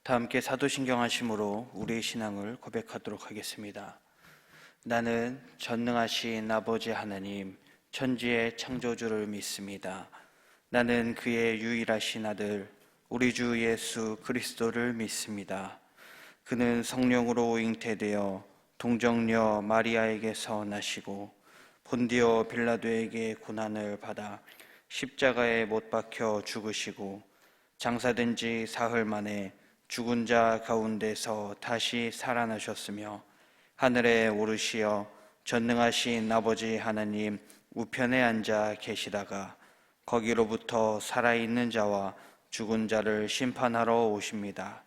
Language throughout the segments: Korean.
다 함께 사도신경 하심으로 우리의 신앙을 고백하도록 하겠습니다. 나는 전능하신 아버지 하나님, 천지의 창조주를 믿습니다. 나는 그의 유일하신 아들, 우리 주 예수 그리스도를 믿습니다. 그는 성령으로 잉태되어 동정녀 마리아에게서 나시고 본디오 빌라도에게 고난을 받아 십자가에 못 박혀 죽으시고 장사된 지 사흘 만에 죽은 자 가운데서 다시 살아나셨으며 하늘에 오르시어 전능하신 아버지 하나님 우편에 앉아 계시다가 거기로부터 살아있는 자와 죽은 자를 심판하러 오십니다.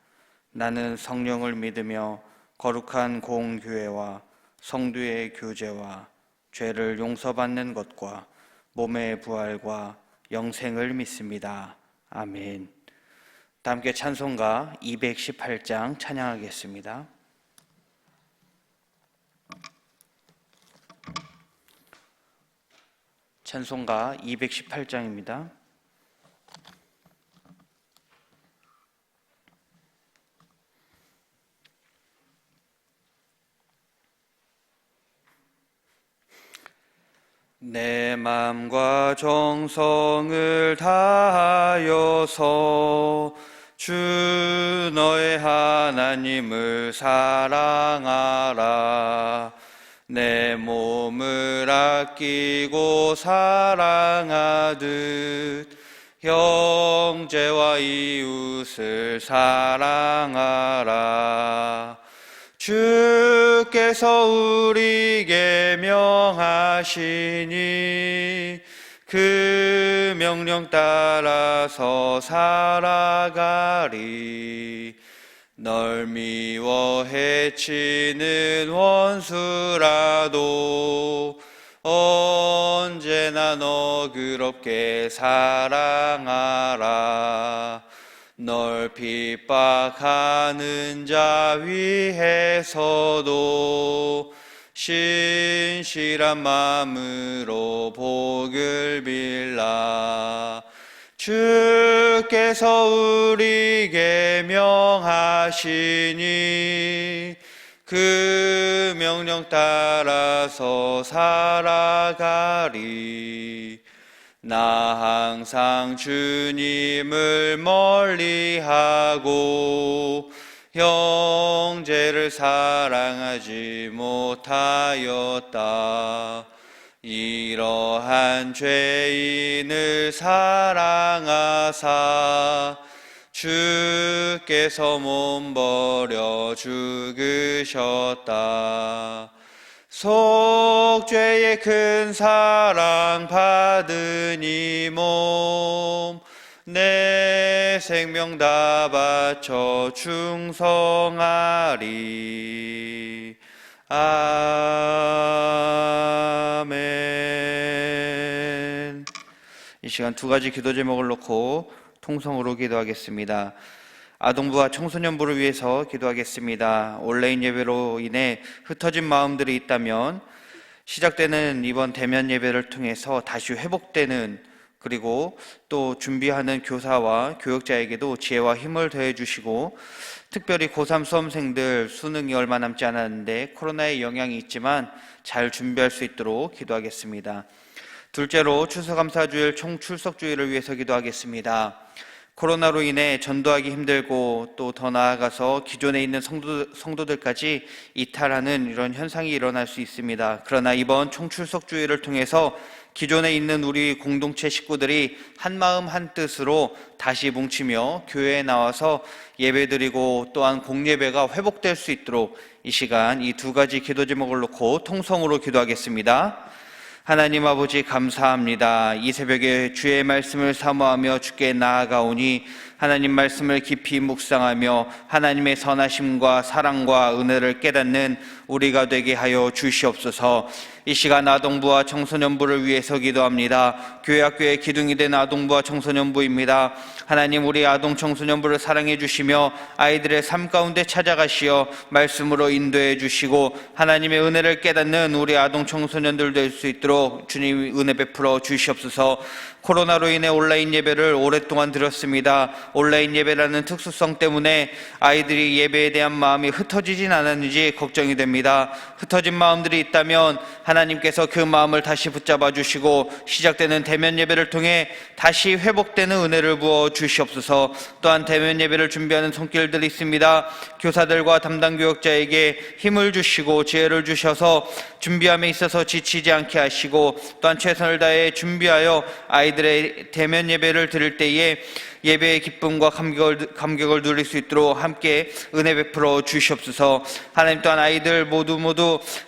나는 성령을 믿으며 거룩한 공교회와 성도의 교제와 죄를 용서받는 것과 몸의 부활과 영생을 믿습니다. 아멘. 다 함께 찬송가 218장 찬양하겠습니다. 찬송가 218장입니다. 내 맘과 정성을 다하여서 주 너의 하나님을 사랑하라. 내 몸을 아끼고 사랑하듯 형제와 이웃을 사랑하라. 주께서 우리에게 명하시니 그 명령 따라서 살아가리. 널 미워 해치는 원수라도 언제나 너그럽게 사랑하라. 널 핍박하는 자 위해서도 신실한 마음으로 복을 빌라. 주께서 우리에게 명하시니 그 명령 따라서 살아가리. 나 항상 주님을 멀리하고 형제를 사랑하지 못하였다. 이러한 죄인을 사랑하사 주께서 몸버려 죽으셨다. 속죄의 큰 사랑 받은 이 몸 내 생명 다 바쳐 충성하리. 아멘. 이 시간 두 가지 기도 제목을 놓고 통성으로 기도하겠습니다. 아동부와 청소년부를 위해서 기도하겠습니다. 온라인 예배로 인해 흩어진 마음들이 있다면 시작되는 이번 대면 예배를 통해서 다시 회복되는, 그리고 또 준비하는 교사와 교육자에게도 지혜와 힘을 더해주시고, 특별히 고3 수험생들 수능이 얼마 남지 않았는데 코로나의 영향이 있지만 잘 준비할 수 있도록 기도하겠습니다. 둘째로 추수감사주일 총출석주일을 위해서 기도하겠습니다. 코로나로 인해 전도하기 힘들고 또 더 나아가서 기존에 있는 성도들까지 이탈하는 이런 현상이 일어날 수 있습니다. 그러나 이번 총출석주일을 통해서 기존에 있는 우리 공동체 식구들이 한마음 한뜻으로 다시 뭉치며 교회에 나와서 예배드리고 또한 공예배가 회복될 수 있도록 이 시간 이 두 가지 기도 제목을 놓고 통성으로 기도하겠습니다. 하나님 아버지 감사합니다. 이 새벽에 주의 말씀을 사모하며 주께 나아가오니 하나님 말씀을 깊이 묵상하며 하나님의 선하심과 사랑과 은혜를 깨닫는 우리가 되게 하여 주시옵소서. 이 시간 아동부와 청소년부를 위해서 기도합니다. 교회 학교의 기둥이 된 아동부와 청소년부입니다. 하나님, 우리 아동 청소년부를 사랑해 주시며 아이들의 삶 가운데 찾아가시어 말씀으로 인도해 주시고 하나님의 은혜를 깨닫는 우리 아동 청소년들 될 수 있도록 주님 은혜 베풀어 주시옵소서. 코로나로 인해 온라인 예배를 오랫동안 드렸습니다. 온라인 예배라는 특수성 때문에 아이들이 예배에 대한 마음이 흩어지진 않았는지 걱정이 됩니다. 흩어진 마음들이 있다면 하나님께서 그 마음을 다시 붙잡아 주시고 시작되는 대면 예배를 통해 다시 회복되는 은혜를 부어 주시옵소서. 또한 대면 예배를 준비하는 손길들이 있습니다. 교사들과 담당 교역자에게 힘을 주시고 지혜를 주셔서 준비함에 있어서 지치지 않게 하시고 또한 최선을 다해 준비하여 아이들의 대면 예배를 드릴 때에 예배의 기쁨과 감격을 누릴 수 있도록 함께 은혜 베풀어 주시옵소서. 하나님, 또한 아이들 모두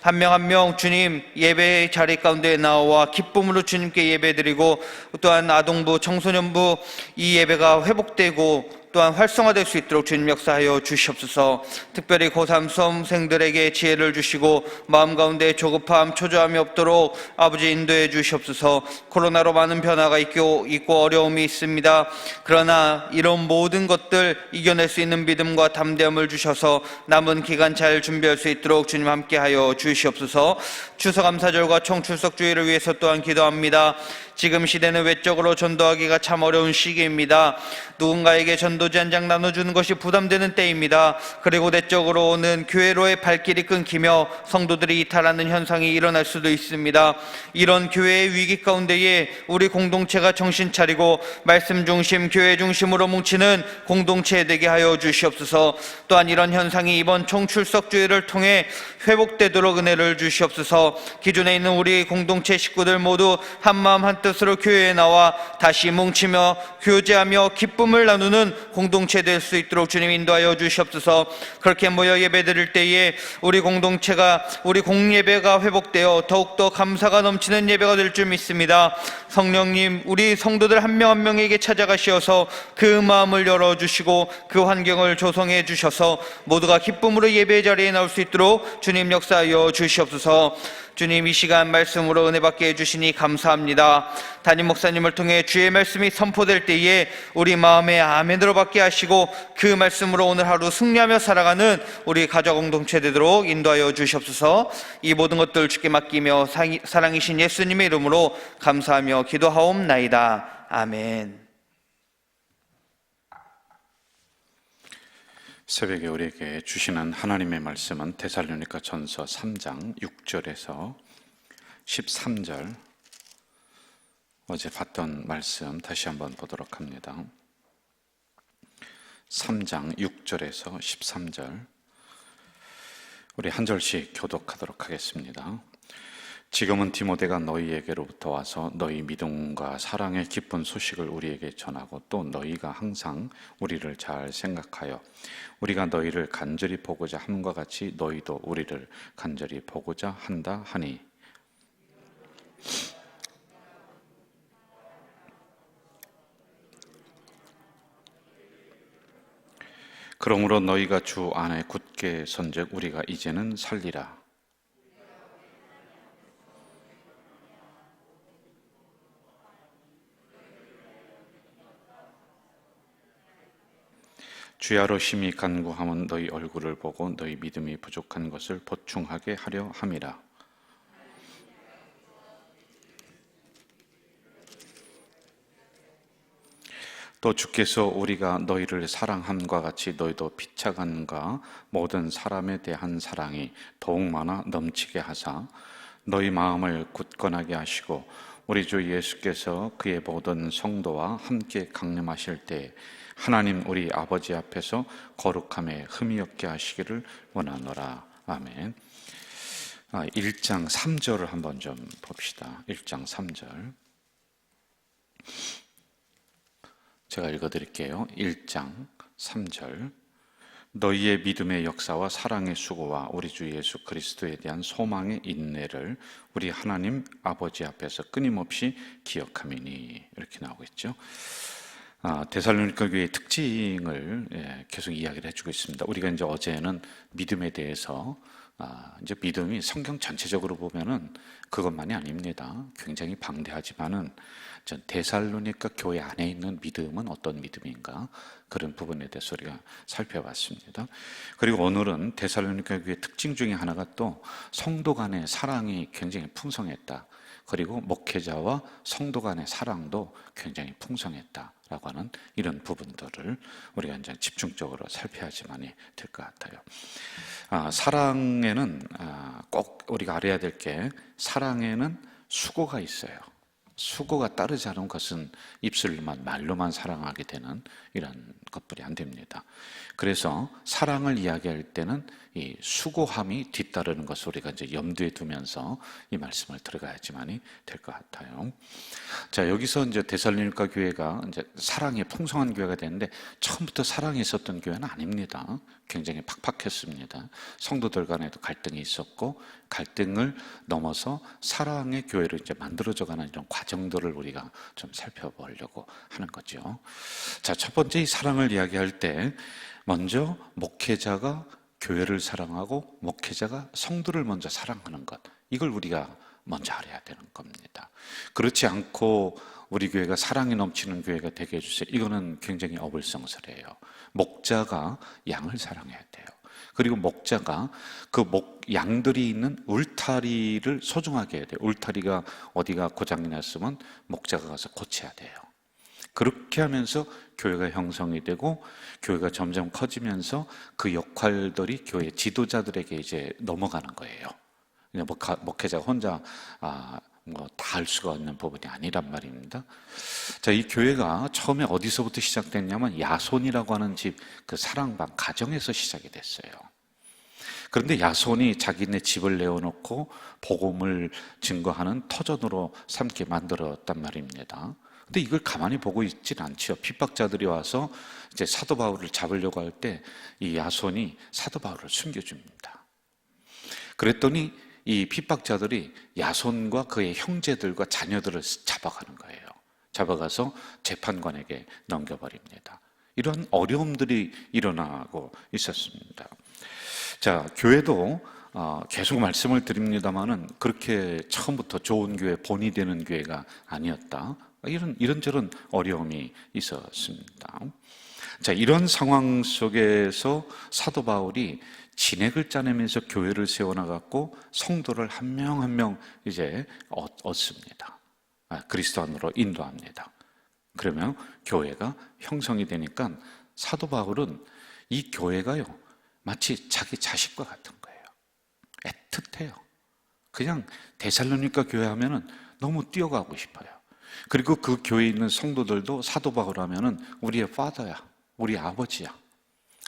한 명 한 명 주님 예배의 자리 가운데 나와 기쁨으로 주님께 예배드리고 또한 아동부, 청소년부 이 예배가 회복되고 또한 활성화될 수 있도록 주님 역사하여 주시옵소서. 특별히 고3 수험생들에게 지혜를 주시고 마음 가운데 조급함, 초조함이 없도록 아버지 인도해 주시옵소서. 코로나로 많은 변화가 있고 어려움이 있습니다. 그러나 이런 모든 것들 이겨낼 수 있는 믿음과 담대함을 주셔서 남은 기간 잘 준비할 수 있도록 주님 함께하여 주시옵소서. 추수감사절과 총출석주의를 위해서 또한 기도합니다. 지금 시대는 외적으로 전도하기가 참 어려운 시기입니다. 누군가에게 전도지 한 장 나눠주는 것이 부담되는 때입니다. 그리고 내적으로 오는 교회로의 발길이 끊기며 성도들이 이탈하는 현상이 일어날 수도 있습니다. 이런 교회의 위기 가운데에 우리 공동체가 정신 차리고 말씀 중심, 교회 중심으로 뭉치는 공동체 되게 하여 주시옵소서. 또한 이런 현상이 이번 총출석주의를 통해 회복되도록 은혜를 주시옵소서. 기존에 있는 우리 공동체 식구들 모두 한마음 한뜻으로 교회에 나와 다시 뭉치며 교제하며 기쁨을 나누는 공동체 될 수 있도록 주님 인도하여 주시옵소서. 그렇게 모여 예배드릴 때에 우리 공동체가, 우리 공예배가 회복되어 더욱더 감사가 넘치는 예배가 될 줄 믿습니다. 성령님, 우리 성도들 한 명 한 명에게 찾아가시어서 그 마음을 열어주시고 그 환경을 조성해 주셔서 모두가 기쁨으로 예배의 자리에 나올 수 있도록 주님 역사하여 주시옵소서. 주님, 이 시간 말씀으로 은혜 받게 해주시니 감사합니다. 담임 목사님을 통해 주의 말씀이 선포될 때에 우리 마음에 아멘으로 받게 하시고 그 말씀으로 오늘 하루 승리하며 살아가는 우리 가족 공동체 되도록 인도하여 주시옵소서. 이 모든 것들 주께 맡기며 사랑이신 예수님의 이름으로 감사하며 기도하옵나이다. 아멘. 새벽에 우리에게 주시는 하나님의 말씀은 데살로니가 전서 3장 6절에서 13절, 어제 봤던 말씀 다시 한번 보도록 합니다. 3장 6절에서 13절, 우리 한 절씩 교독하도록 하겠습니다. 지금은 디모데가 너희에게로부터 와서 너희 믿음과 사랑의 기쁜 소식을 우리에게 전하고 또 너희가 항상 우리를 잘 생각하여 우리가 너희를 간절히 보고자 함과 같이 너희도 우리를 간절히 보고자 한다 하니, 그러므로 너희가 주 안에 굳게 선즉 우리가 이제는 살리라. 주야로 심히 간구함은 너희 얼굴을 보고 너희 믿음이 부족한 것을 보충하게 하려 함이라. 또 주께서 우리가 너희를 사랑함과 같이 너희도 비차간과 모든 사람에 대한 사랑이 더욱 많아 넘치게 하사 너희 마음을 굳건하게 하시고 우리 주 예수께서 그의 모든 성도와 함께 강림하실 때 하나님 우리 아버지 앞에서 거룩함에 흠이 없게 하시기를 원하노라. 아멘. 1장 3절을 한번 좀 봅시다. 1장 3절 제가 읽어드릴게요. 1장 3절 너희의 믿음의 역사와 사랑의 수고와 우리 주 예수 그리스도에 대한 소망의 인내를 우리 하나님 아버지 앞에서 끊임없이 기억함이니, 이렇게 나오고 있죠. 데살로니가 교회의 특징을 계속 이야기를 해주고 있습니다. 우리가 이제 어제는 믿음에 대해서 이제 믿음이 성경 전체적으로 보면은 그것만이 아닙니다. 굉장히 방대하지만은 전 데살로니가 교회 안에 있는 믿음은 어떤 믿음인가, 그런 부분에 대해서 우리가 살펴봤습니다. 그리고 오늘은 데살로니가 교회의 특징 중에 하나가 또 성도 간의 사랑이 굉장히 풍성했다. 그리고 목회자와 성도 간의 사랑도 굉장히 풍성했다라고 하는 이런 부분들을 우리가 이제 집중적으로 살펴야지만이 될 것 같아요. 사랑에는 꼭 우리가 알아야 될 게, 사랑에는 수고가 있어요. 수고가 따르지 않은 것은 입술만, 말로만 사랑하게 되는 이런 것들이 안 됩니다. 그래서 사랑을 이야기할 때는 이 수고함이 뒤따르는 것을 우리가 이제 염두에 두면서 이 말씀을 들어가야지만이 될 것 같아요. 자, 여기서 이제 데살로니가 교회가 이제 사랑이 풍성한 교회가 되는데, 처음부터 사랑이 있었던 교회는 아닙니다. 굉장히 팍팍했습니다. 성도들 간에도 갈등이 있었고, 갈등을 넘어서 사랑의 교회를 이제 만들어져가는 이런 과정들을 우리가 좀 살펴보려고 하는 거죠. 자, 첫 번째 이 사랑을 이야기할 때 먼저 목회자가 교회를 사랑하고 목회자가 성도를 먼저 사랑하는 것, 이걸 우리가 먼저 알아야 되는 겁니다. 그렇지 않고 우리 교회가 사랑이 넘치는 교회가 되게 해주세요, 이거는 굉장히 어불성설이에요. 목자가 양을 사랑해야 돼요. 그리고 목자가 그 양들이 있는 울타리를 소중하게 해야 돼요. 울타리가 어디가 고장이 났으면 목자가 가서 고쳐야 돼요. 그렇게 하면서 교회가 형성이 되고 교회가 점점 커지면서 그 역할들이 교회 지도자들에게 이제 넘어가는 거예요. 목회자가 혼자 다 할 수가 없는 부분이 아니란 말입니다. 자, 이 교회가 처음에 어디서부터 시작됐냐면 야손이라고 하는 집, 그 사랑방 가정에서 시작이 됐어요. 그런데 야손이 자기네 집을 내어놓고 복음을 증거하는 터전으로 삼게 만들었단 말입니다. 근데 이걸 가만히 보고 있진 않죠. 핍박자들이 와서 이제 사도 바울을 잡으려고 할 때 이 야손이 사도 바울을 숨겨줍니다. 그랬더니 이 핍박자들이 야손과 그의 형제들과 자녀들을 잡아가는 거예요. 잡아가서 재판관에게 넘겨버립니다. 이런 어려움들이 일어나고 있었습니다. 자, 교회도 계속 말씀을 드립니다만은 그렇게 처음부터 좋은 교회, 본이 되는 교회가 아니었다. 이런저런 어려움이 있었습니다. 자, 이런 상황 속에서 사도 바울이 진액을 짜내면서 교회를 세워나갔고 성도를 한 명 한 명 이제 얻습니다. 그리스도 안으로 인도합니다. 그러면 교회가 형성이 되니까 사도 바울은 이 교회가요, 마치 자기 자식과 같은 거예요. 애틋해요. 그냥 데살로니가 교회 하면은 너무 뛰어가고 싶어요. 그리고 그 교회에 있는 성도들도 사도 바울 하면은 우리의 파더야, 우리 아버지야.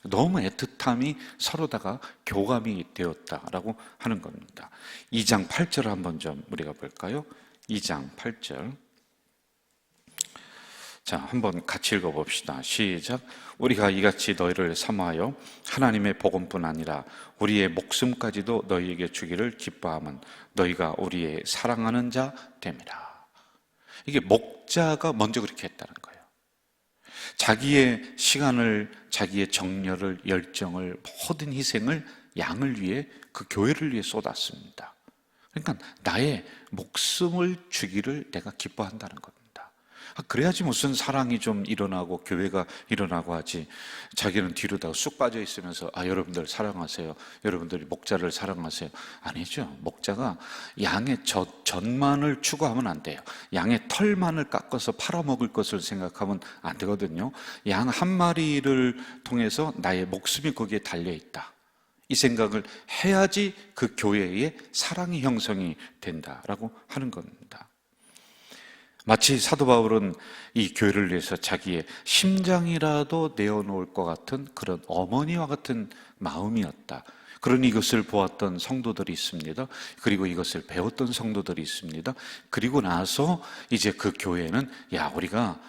너무 애틋함이 서로다가 교감이 되었다라고 하는 겁니다. 2장 8절을 한번 좀 우리가 볼까요? 2장 8절. 자, 한번 같이 읽어봅시다. 시작. 우리가 이같이 너희를 사모하여 하나님의 복음뿐 아니라 우리의 목숨까지도 너희에게 주기를 기뻐함은 너희가 우리의 사랑하는 자 됨이라. 이게 목자가 먼저 그렇게 했다는 거예요. 자기의 시간을, 자기의 정열을, 열정을, 모든 희생을 양을 위해, 그 교회를 위해 쏟았습니다. 그러니까 나의 목숨을 주기를 내가 기뻐한다는 겁니다. 그래야지 무슨 사랑이 좀 일어나고 교회가 일어나고 하지, 자기는 뒤로다가 쑥 빠져 있으면서 여러분들 사랑하세요, 여러분들이 목자를 사랑하세요. 아니죠. 목자가 양의 젖만을 추구하면 안 돼요. 양의 털만을 깎아서 팔아먹을 것을 생각하면 안 되거든요. 양 한 마리를 통해서 나의 목숨이 거기에 달려있다, 이 생각을 해야지 그 교회에 사랑이 형성이 된다라고 하는 겁니다. 마치 사도 바울은 이 교회를 위해서 자기의 심장이라도 내어놓을 것 같은 그런 어머니와 같은 마음이었다. 그러니 이것을 보았던 성도들이 있습니다. 그리고 이것을 배웠던 성도들이 있습니다. 그리고 나서 이제 그 교회는 우리가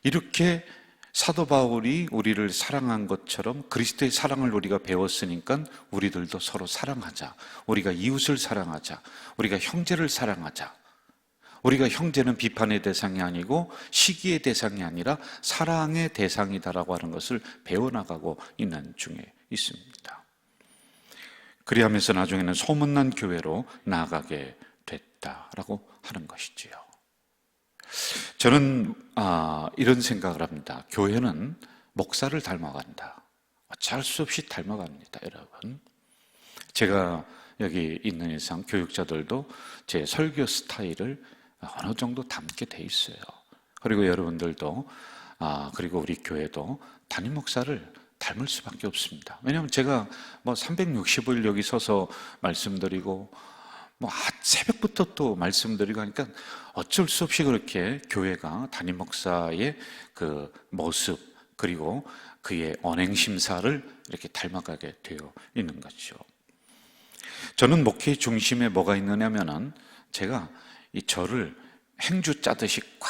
이렇게 사도 바울이 우리를 사랑한 것처럼 그리스도의 사랑을 우리가 배웠으니까 우리들도 서로 사랑하자. 우리가 이웃을 사랑하자. 우리가 형제를 사랑하자. 우리가 형제는 비판의 대상이 아니고 시기의 대상이 아니라 사랑의 대상이다라고 하는 것을 배워나가고 있는 중에 있습니다. 그리하면서 나중에는 소문난 교회로 나아가게 됐다라고 하는 것이지요. 저는 이런 생각을 합니다. 교회는 목사를 닮아간다. 어쩔 수 없이 닮아갑니다, 여러분. 제가 여기 있는 이상 교육자들도 제 설교 스타일을 어느 정도 담게 돼 있어요. 그리고 여러분들도 그리고 우리 교회도 담임 목사를 닮을 수밖에 없습니다. 왜냐하면 제가 365일 여기 서서 말씀드리고 새벽부터 또 말씀드리고 하니까 어쩔 수 없이 그렇게 교회가 담임 목사의 그 모습 그리고 그의 언행심사를 이렇게 닮아가게 되어 있는 거죠. 저는 목회의 중심에 뭐가 있느냐면은 제가 이 저를 행주 짜듯이 꽉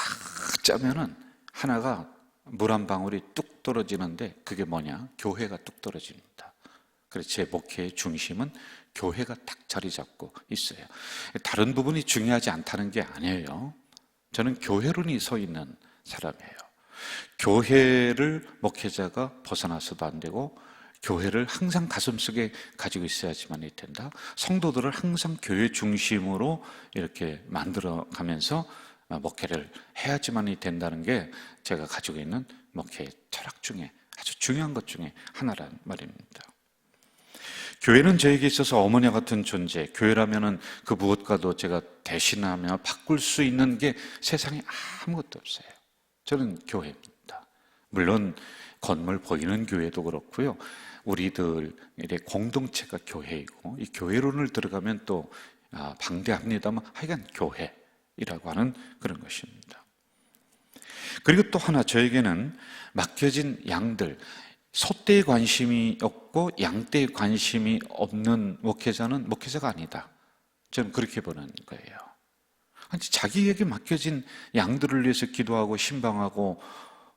짜면은 하나가 물 한 방울이 뚝 떨어지는데 그게 뭐냐? 교회가 뚝 떨어집니다. 그래서 제 목회의 중심은 교회가 딱 자리 잡고 있어요. 다른 부분이 중요하지 않다는 게 아니에요. 저는 교회론이 서 있는 사람이에요. 교회를 목회자가 벗어나서도 안 되고 교회를 항상 가슴속에 가지고 있어야지만이 된다. 성도들을 항상 교회 중심으로 이렇게 만들어가면서 목회를 해야지만이 된다는 게 제가 가지고 있는 목회 철학 중에 아주 중요한 것 중에 하나란 말입니다. 교회는 저에게 있어서 어머니 같은 존재, 교회라면은 그 무엇과도 제가 대신하며 바꿀 수 있는 게 세상에 아무것도 없어요. 저는 교회입니다. 물론 건물 보이는 교회도 그렇고요. 우리들의 공동체가 교회이고 이 교회론을 들어가면 또 방대합니다만 하여간 교회이라고 하는 그런 것입니다. 그리고 또 하나 저에게는 맡겨진 양들, 소떼에 관심이 없고 양떼에 관심이 없는 목회자는 목회자가 아니다. 저는 그렇게 보는 거예요. 자기에게 맡겨진 양들을 위해서 기도하고 신방하고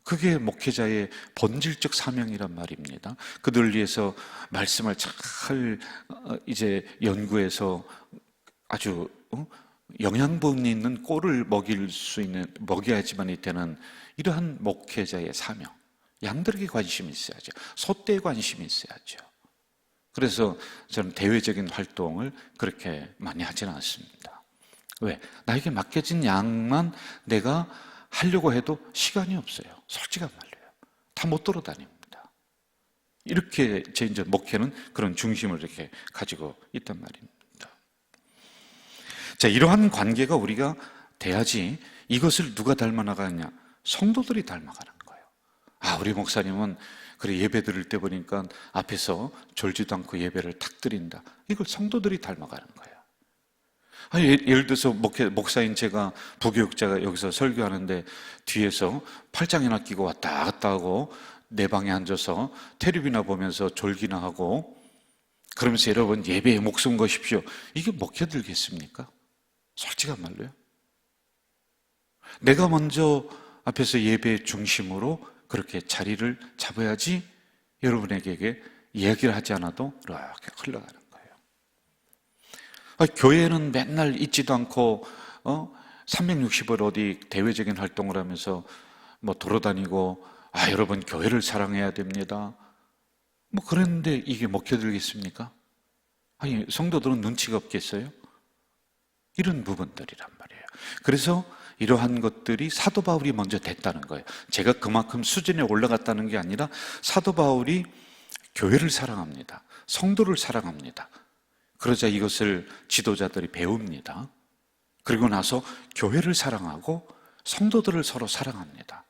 그게 목회자의 본질적 사명이란 말입니다. 그들을 위해서 말씀을 잘 이제 연구해서 아주 영양분 있는 꼴을 먹일 수 있는 먹여야지만이 되는 이러한 목회자의 사명. 양들에게 관심이 있어야죠. 소떼에 관심이 있어야죠. 그래서 저는 대외적인 활동을 그렇게 많이 하지는 않습니다. 왜? 나에게 맡겨진 양만 내가 하려고 해도 시간이 없어요. 솔직한 말로요. 다 못 돌아다닙니다. 이렇게 제 이제 목회는 그런 중심을 이렇게 가지고 있단 말입니다. 자, 이러한 관계가 우리가 돼야지 이것을 누가 닮아나가느냐? 성도들이 닮아가는 거예요. 우리 목사님은 그래 예배 드릴 때 보니까 앞에서 졸지도 않고 예배를 탁 드린다. 이걸 성도들이 닮아가는 거예요. 예를 들어서 목사인 제가 부교육자가 여기서 설교하는데 뒤에서 팔짱이나 끼고 왔다 갔다 하고 내 방에 앉아서 텔레비나 보면서 졸기나 하고 그러면서 여러분 예배에 목숨 거십시오. 이게 먹혀들겠습니까? 솔직한 말로요. 내가 먼저 앞에서 예배의 중심으로 그렇게 자리를 잡아야지 여러분에게 이야기를 하지 않아도 이렇게 흘러가는 거예요. 교회는 맨날 있지도 않고 360일 어디 대외적인 활동을 하면서 돌아다니고 여러분 교회를 사랑해야 됩니다. 그랬는데 이게 먹혀들겠습니까? 성도들은 눈치가 없겠어요? 이런 부분들이란 말이에요. 그래서 이러한 것들이 사도 바울이 먼저 됐다는 거예요. 제가 그만큼 수준에 올라갔다는 게 아니라 사도 바울이 교회를 사랑합니다. 성도를 사랑합니다. 그러자 이것을 지도자들이 배웁니다. 그리고 나서 교회를 사랑하고 성도들을 서로 사랑합니다.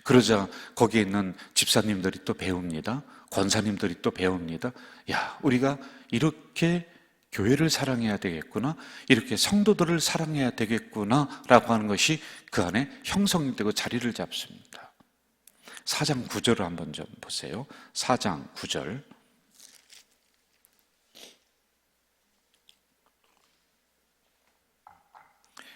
그러자 거기에 있는 집사님들이 또 배웁니다. 권사님들이 또 배웁니다. 우리가 이렇게 교회를 사랑해야 되겠구나, 이렇게 성도들을 사랑해야 되겠구나 라고 하는 것이 그 안에 형성이 되고 자리를 잡습니다. 4장 9절을 한번 좀 보세요. 4장 9절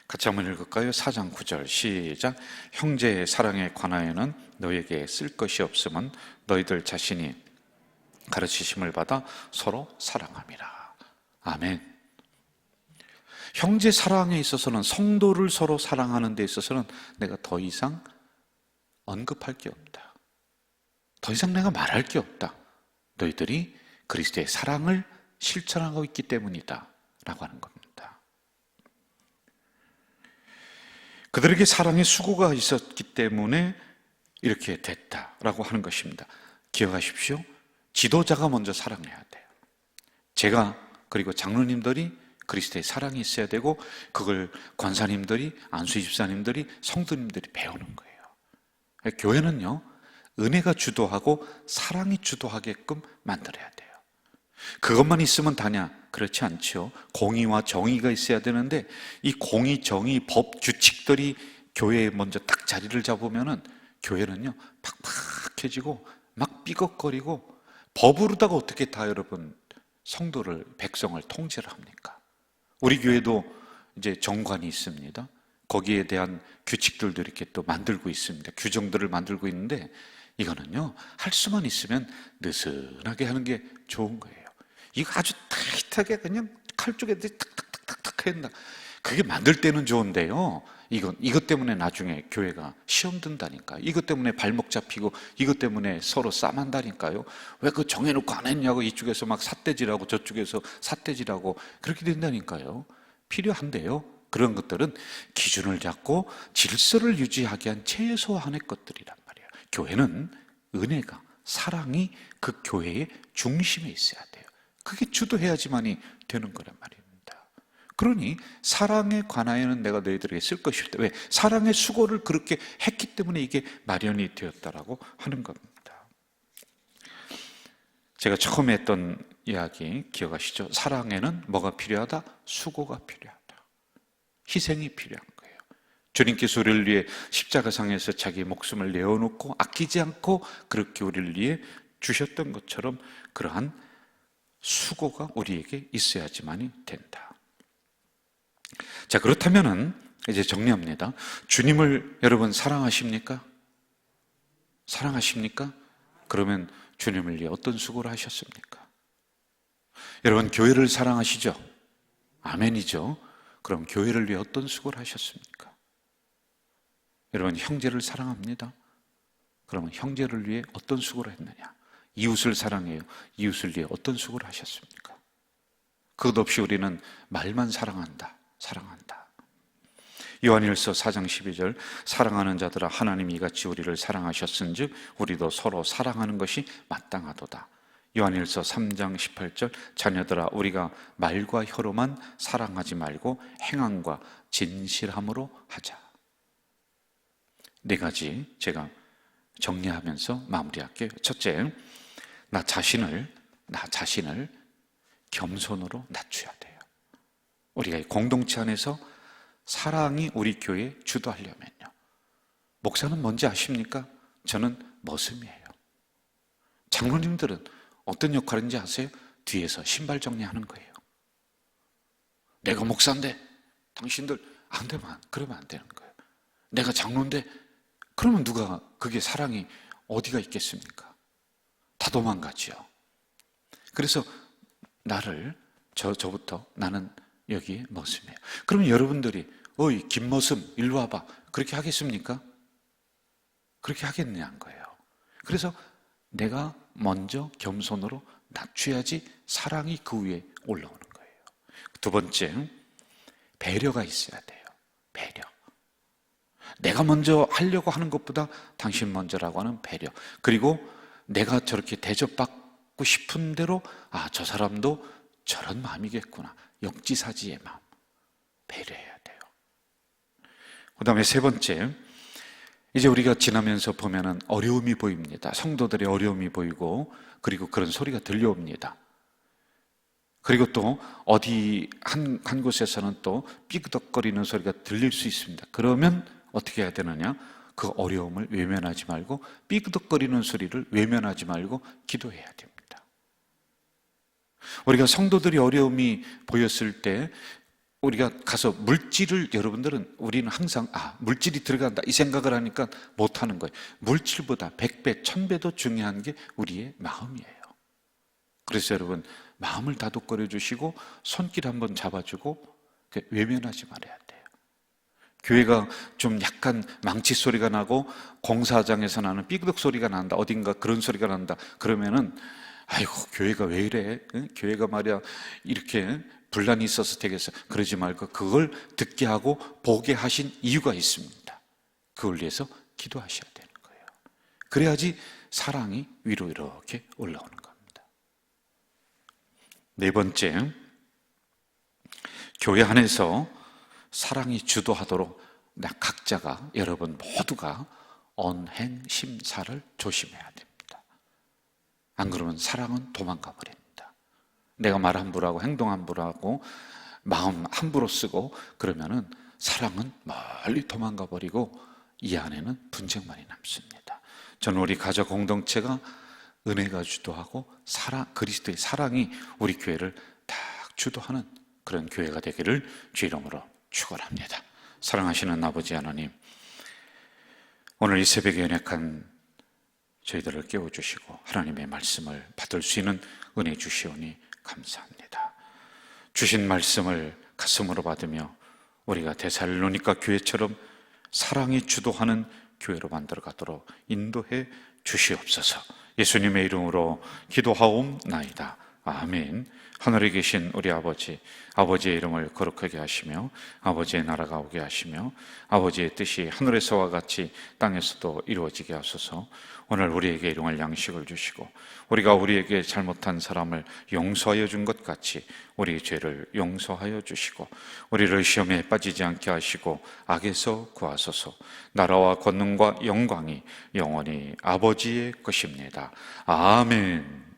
같이 한번 읽을까요? 4장 9절 시작. 형제의 사랑에 관하여는 너에게 쓸 것이 없음은 너희들 자신이 가르치심을 받아 서로 사랑함이라. 아멘. 형제 사랑에 있어서는, 성도를 서로 사랑하는 데 있어서는 내가 더 이상 언급할 게 없다. 더 이상 내가 말할 게 없다. 너희들이 그리스도의 사랑을 실천하고 있기 때문이다 라고 하는 겁니다. 그들에게 사랑의 수고가 있었기 때문에 이렇게 됐다라고 하는 것입니다. 기억하십시오. 지도자가 먼저 사랑해야 돼요. 제가 그리고 장로님들이 그리스도의 사랑이 있어야 되고, 그걸 권사님들이, 안수 집사님들이, 성도님들이 배우는 거예요. 교회는요, 은혜가 주도하고 사랑이 주도하게끔 만들어야 돼요. 그것만 있으면 다냐? 그렇지 않죠. 공의와 정의가 있어야 되는데, 이 공의, 정의, 법, 규칙들이 교회에 먼저 딱 자리를 잡으면은 교회는요, 팍팍해지고 막 삐걱거리고, 법으로다가 어떻게 다 여러분 성도를, 백성을 통제를 합니까? 우리 교회도 이제 정관이 있습니다. 거기에 대한 규칙들도 이렇게 또 만들고 있습니다. 규정들을 만들고 있는데, 이거는요, 할 수만 있으면 느슨하게 하는 게 좋은 거예요. 이거 아주 타이트하게 그냥 칼 쪽에 탁탁탁탁탁 한다. 그게 만들 때는 좋은데요, 이것 때문에 나중에 교회가 시험 든다니까. 이것 때문에 발목 잡히고, 이것 때문에 서로 싸만다니까요. 왜 그 정해놓고 안 했냐고 이쪽에서 막 삿대질하고 저쪽에서 삿대질하고 그렇게 된다니까요. 필요한데요, 그런 것들은 기준을 잡고 질서를 유지하기 위한 최소한의 것들이란 말이에요. 교회는 은혜가, 사랑이 그 교회의 중심에 있어야 돼요. 그게 주도해야지만이 되는 거란 말입니다. 그러니 사랑에 관하여는 내가 너희들에게 쓸 것이 없다. 왜? 사랑의 수고를 그렇게 했기 때문에 이게 마련이 되었다라고 하는 겁니다. 제가 처음에 했던 이야기 기억하시죠? 사랑에는 뭐가 필요하다? 수고가 필요하다. 희생이 필요한 거예요. 주님께서 우리를 위해 십자가상에서 자기 목숨을 내어놓고 아끼지 않고 그렇게 우리를 위해 주셨던 것처럼 그러한 수고가 우리에게 있어야지만이 된다. 자, 그렇다면은 이제 정리합니다. 주님을 여러분 사랑하십니까? 사랑하십니까? 그러면 주님을 위해 어떤 수고를 하셨습니까? 여러분 교회를 사랑하시죠? 아멘이죠. 그럼 교회를 위해 어떤 수고를 하셨습니까? 여러분 형제를 사랑합니다. 그러면 형제를 위해 어떤 수고를 했느냐? 이웃을 사랑해요. 이웃을 위해 어떤 수고를 하셨습니까? 그것 없이 우리는 말만 사랑한다. 요한일서 4장 12절, 사랑하는 자들아 하나님이 이같이 우리를 사랑하셨은즉 우리도 서로 사랑하는 것이 마땅하도다. 요한일서 3장 18절, 자녀들아 우리가 말과 혀로만 사랑하지 말고 행함과 진실함으로 하자. 네 가지 제가 정리하면서 마무리할게요. 첫째, 나 자신을 겸손으로 낮춰야 돼요. 우리가 이 공동체 안에서 사랑이 우리 교회에 주도하려면요, 목사는 뭔지 아십니까? 저는 머슴이에요. 장로님들은 어떤 역할인지 아세요? 뒤에서 신발 정리하는 거예요. 내가 목사인데 당신들 안 되면 그러면 안 되는 거예요. 내가 장로인데 그러면 누가, 그게 사랑이 어디가 있겠습니까? 다 도망가죠. 그래서 저부터 나는 여기에 머슴이에요. 그러면 여러분들이 어이 김머슴 일로 와봐, 그렇게 하겠습니까? 그렇게 하겠냐는 거예요. 그래서 내가 먼저 겸손으로 낮춰야지 사랑이 그 위에 올라오는 거예요. 두 번째, 배려가 있어야 돼요. 배려. 내가 먼저 하려고 하는 것보다 당신 먼저라고 하는 배려. 그리고 내가 저렇게 대접받고 싶은 대로, 저 사람도 저런 마음이겠구나. 역지사지의 마음. 배려해야 돼요. 그 다음에 세 번째, 이제 우리가 지나면서 보면은 어려움이 보입니다. 성도들의 어려움이 보이고, 그리고 그런 소리가 들려옵니다. 그리고 또 어디 한 곳에서는 또 삐그덕거리는 소리가 들릴 수 있습니다. 그러면 어떻게 해야 되느냐? 그 어려움을 외면하지 말고, 삐그덕거리는 소리를 외면하지 말고 기도해야 됩니다. 우리가 성도들이 어려움이 보였을 때 우리가 가서 물질을, 여러분들은 우리는 항상 물질이 들어간다 이 생각을 하니까 못하는 거예요. 물질보다 100배, 1000배도 중요한 게 우리의 마음이에요. 그래서 여러분 마음을 다독거려 주시고 손길 한번 잡아주고 외면하지 말아야 돼요. 교회가 좀 약간 망치 소리가 나고 공사장에서 나는 삐그덕 소리가 난다, 어딘가 그런 소리가 난다, 그러면은 아이고, 교회가 왜 이래? 응? 교회가 말이야 이렇게 분란이 있어서 되겠어. 그러지 말고 그걸 듣게 하고 보게 하신 이유가 있습니다. 그걸 위해서 기도하셔야 되는 거예요. 그래야지 사랑이 위로 이렇게 올라오는 겁니다. 네 번째, 교회 안에서 사랑이 주도하도록 각자가, 여러분 모두가 언행 심사를 조심해야 됩니다. 안 그러면 사랑은 도망가 버립니다. 내가 말 함부로 하고 행동 함부로 하고 마음 함부로 쓰고 그러면은 사랑은 멀리 도망가 버리고 이 안에는 분쟁만이 남습니다. 저는 우리 가족 공동체가 은혜가 주도하고 그리스도의 사랑이 우리 교회를 딱 주도하는 그런 교회가 되기를 주 이름으로 축원합니다. 사랑하시는 아버지 하나님, 오늘 이 새벽에 연약한 저희들을 깨워주시고 하나님의 말씀을 받을 수 있는 은혜 주시오니 감사합니다. 주신 말씀을 가슴으로 받으며 우리가 데살로니가 교회처럼 사랑이 주도하는 교회로 만들어 가도록 인도해 주시옵소서. 예수님의 이름으로 기도하옵나이다. 아멘. 하늘에 계신 우리 아버지, 아버지의 이름을 거룩하게 하시며 아버지의 나라가 오게 하시며 아버지의 뜻이 하늘에서와 같이 땅에서도 이루어지게 하소서. 오늘 우리에게 일용할 양식을 주시고 우리가 우리에게 잘못한 사람을 용서하여 준 것 같이 우리 죄를 용서하여 주시고 우리를 시험에 빠지지 않게 하시고 악에서 구하소서. 나라와 권능과 영광이 영원히 아버지의 것입니다. 아멘.